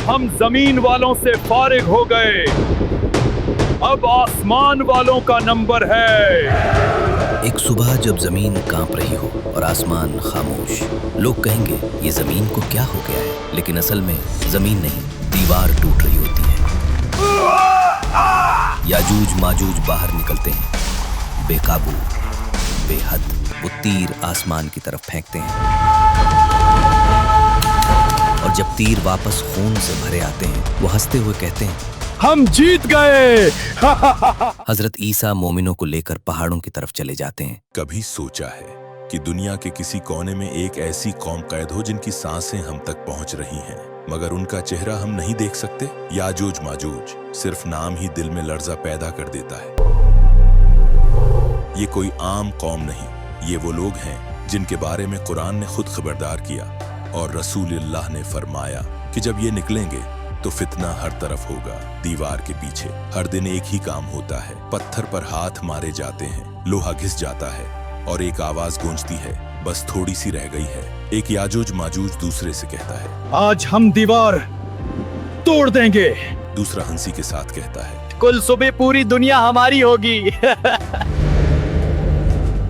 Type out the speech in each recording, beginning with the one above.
हम जमीन वालों से फारिग हो गए, अब आसमान वालों का नंबर है। एक सुबह जब जमीन कांप रही हो और आसमान खामोश, लोग कहेंगे ये जमीन को क्या हो गया है, लेकिन असल में जमीन नहीं, दीवार टूट रही होती है। याजूज माजूज बाहर निकलते हैं, बेकाबू, बेहद। वो तीर आसमान की तरफ फेंकते हैं और जब तीर वापस खून से भरे आते हैं, वो हंसते हुए कहते हैं, हम जीत गए। हजरत ईसा मोमिनों को लेकर पहाड़ों की तरफ चले जाते हैं। कभी सोचा है कि दुनिया के किसी कोने में एक ऐसी कौम कैद हो जिनकी सांसें हम तक पहुंच रही हैं, मगर उनका चेहरा हम नहीं देख सकते? याजूज माजूज सिर्फ नाम ही दिल में लर्जा पैदा कर देता है। ये कोई आम कौम नहीं, ये वो लोग हैं जिनके बारे में कुरान ने खुद खबरदार किया और रसूलुल्लाह ने फरमाया कि जब ये निकलेंगे तो फितना हर तरफ होगा। दीवार के पीछे हर दिन एक ही काम होता है, पत्थर पर हाथ मारे जाते हैं, लोहा घिस जाता है और एक आवाज गूंजती है, बस थोड़ी सी रह गई है। एक याजूज माजूज दूसरे से कहता है, आज हम दीवार तोड़ देंगे। दूसरा हंसी के साथ कहता है, कुल सुबह पूरी दुनिया हमारी होगी।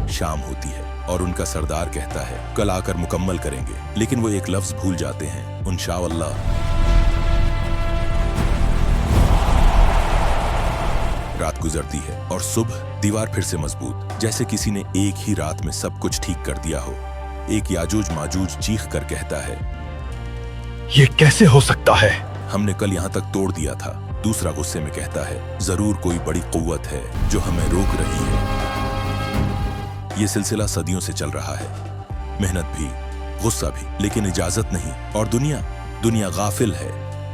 शाम होती है और उनका सरदार कहता है, कल आकर मुकम्मल करेंगे, लेकिन वो एक लफ्ज भूल जाते हैं, इंशाअल्लाह। रात गुजरती है और सुबह दीवार फिर से मजबूत, जैसे किसी ने एक ही रात में सब कुछ ठीक कर दिया हो। एक याजूज माजूज चीख कर कहता है, ये कैसे हो सकता है? हमने कल यहाँ तक तोड़ दिया था। दूसरा गुस्से में कहता है, जरूर कोई बड़ी कुव्वत है जो हमें रोक रही है। ये सिलसिला सदियों से चल रहा है, मेहनत भी, गुस्सा भी, लेकिन इजाजत नहीं। और दुनिया गाफिल है।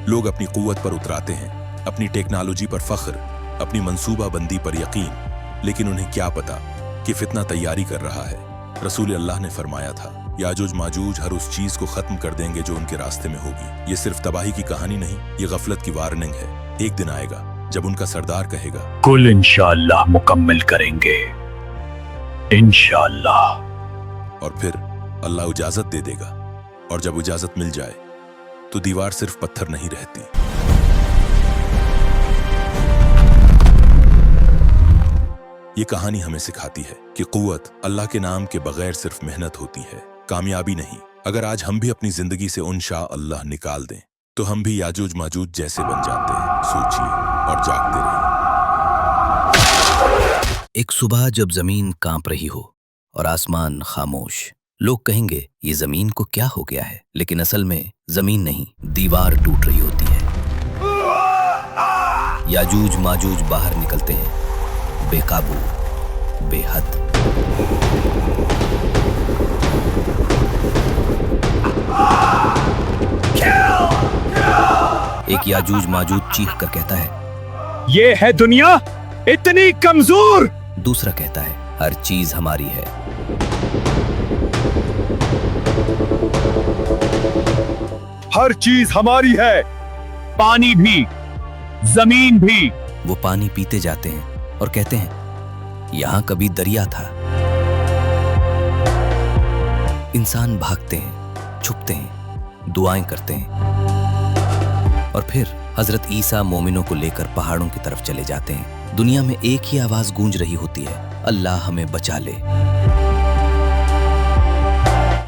लोग अपनी कुव्वत पर उतराते हैं, अपनी टेक्नोलॉजी पर फख्र, अपनी मंसूबा बंदी पर यकीन, लेकिन उन्हें क्या पता कि फितना तैयारी कर रहा है। रसूल अल्लाह ने फरमाया था, याजूज माजूज हर उस चीज को खत्म कर देंगे जो उनके रास्ते में होगी। ये सिर्फ तबाही की कहानी नहीं, ये गफलत की वार्निंग है। एक दिन आएगा जब उनका सरदार कहेगा, कुल इंशाअल्लाह मुकम्मल करेंगे, इंशाअल्लाह। और फिर अल्लाह इजाजत दे देगा, और जब इजाजत मिल जाए तो दीवार सिर्फ पत्थर नहीं रहती। ये कहानी हमें सिखाती है कि कुव्वत अल्लाह के नाम के बगैर सिर्फ मेहनत होती है, कामयाबी नहीं। अगर आज हम भी अपनी जिंदगी से इंशाअल्लाह निकाल दें तो हम भी याजूज माजूज जैसे बन जाते हैं। सोचिए और जागते रहिए। एक सुबह जब जमीन कांप रही हो और आसमान खामोश, लोग कहेंगे ये जमीन को क्या हो गया है, लेकिन असल में जमीन नहीं, दीवार टूट रही होती है। याजूज माजूज बाहर निकलते हैं, बेकाबू, बेहद। एक याजूज माजूज चीख कर कहता है, ये है दुनिया इतनी कमजोर। दूसरा कहता है, हर चीज हमारी है। हर चीज हमारी है, पानी भी, जमीन भी। वो पानी पीते जाते हैं और कहते हैं, यहां कभी दरिया था। इंसान भागते हैं, छुपते हैं, दुआएं करते हैं और फिर हजरत ईसा मोमिनों को लेकर पहाड़ों की तरफ चले जाते हैं। दुनिया में एक ही आवाज गूंज रही होती है, अल्लाह हमें बचा ले।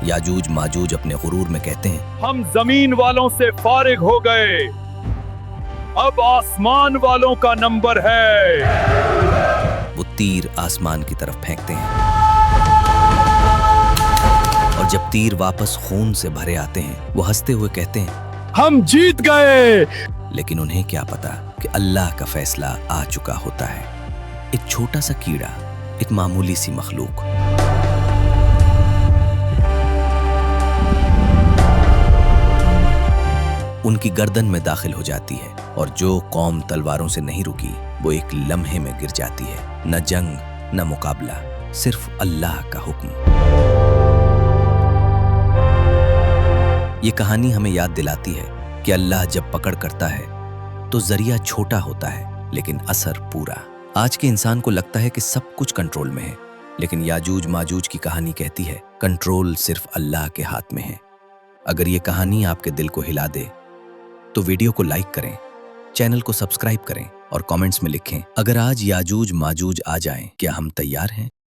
याजूज माजूज अपने गुरूर में कहते हैं, हम जमीन वालों से फारिग हो गए, अब आसमान वालों का नंबर है। वो तीर आसमान की तरफ फेंकते हैं और जब तीर वापस खून से भरे आते हैं, वो हंसते हुए कहते हैं, हम जीत गए। लेकिन उन्हें क्या पता कि अल्लाह का फैसला आ चुका होता है। एक छोटा सा कीड़ा, एक मामूली सी मखलूक, उनकी गर्दन में दाखिल हो जाती है और जो कौम तलवारों से नहीं रुकी वो एक लम्हे में गिर जाती है। न जंग, न मुकाबला, सिर्फ अल्लाह का हुक्म। ये कहानी हमें याद दिलाती है कि अल्लाह जब पकड़ करता है तो जरिया छोटा होता है लेकिन असर पूरा। आज के इंसान को लगता है कि सब कुछ कंट्रोल में है, लेकिन याजूज माजूज की कहानी कहती है कंट्रोल सिर्फ अल्लाह के हाथ में है। अगर ये कहानी आपके दिल को हिला दे तो वीडियो को लाइक करें, चैनल को सब्सक्राइब करें और कमेंट्स में लिखें, अगर आज याजूज माजूज आ जाएं, क्या हम तैयार हैं?